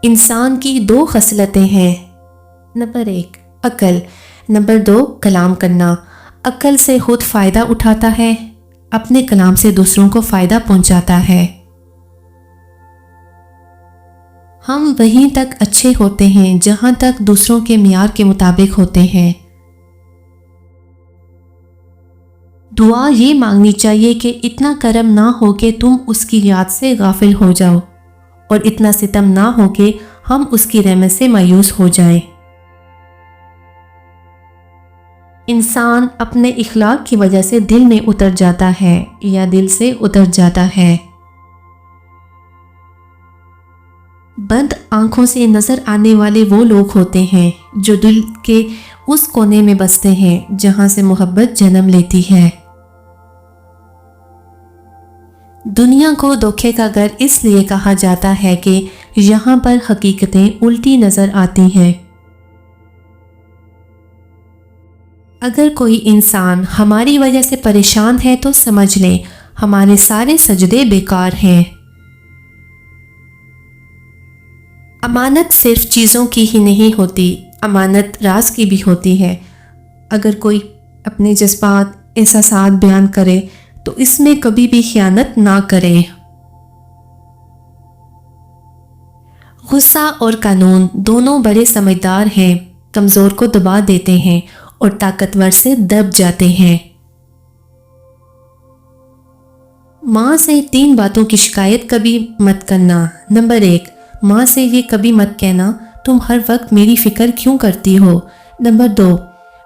انسان کی 2 خصلتیں ہیں۔ نمبر 1 عقل، نمبر 2 کلام کرنا۔ عقل سے خود فائدہ اٹھاتا ہے، اپنے کلام سے دوسروں کو فائدہ پہنچاتا ہے۔ ہم وہیں تک اچھے ہوتے ہیں جہاں تک دوسروں کے معیار کے مطابق ہوتے ہیں۔ دعا یہ مانگنی چاہیے کہ اتنا کرم نہ ہو کہ تم اس کی یاد سے غافل ہو جاؤ، اور اتنا ستم نہ ہو کہ ہم اس کی رحمت سے مایوس ہو جائیں۔ انسان اپنے اخلاق کی وجہ سے دل میں اتر جاتا ہے یا دل سے اتر جاتا ہے۔ بند آنکھوں سے نظر آنے والے وہ لوگ ہوتے ہیں جو دل کے اس کونے میں بستے ہیں جہاں سے محبت جنم لیتی ہے۔ دنیا کو دھوکے کا گھر اس لیے کہا جاتا ہے کہ یہاں پر حقیقتیں الٹی نظر آتی ہیں۔ اگر کوئی انسان ہماری وجہ سے پریشان ہے تو سمجھ لیں ہمارے سارے سجدے بیکار ہیں۔ امانت صرف چیزوں کی ہی نہیں ہوتی، امانت راز کی بھی ہوتی ہے۔ اگر کوئی اپنے جذبات، احساسات بیان کرے تو اس میں کبھی بھی خیانت نہ کرے۔ غصہ اور قانون دونوں بڑے سمجھدار ہیں، کمزور کو دبا دیتے ہیں اور طاقتور سے دب جاتے ہیں۔ ماں سے 3 باتوں کی شکایت کبھی مت کرنا۔ نمبر 1 ماں سے یہ کبھی مت کہنا تم ہر وقت میری فکر کیوں کرتی ہو۔ نمبر 2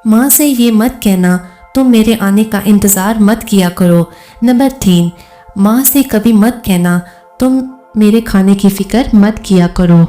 ماں سے یہ مت کہنا تم میرے آنے کا انتظار مت کیا کرو۔ نمبر 3 ماں سے کبھی مت کہنا تم میرے کھانے کی فکر مت کیا کرو۔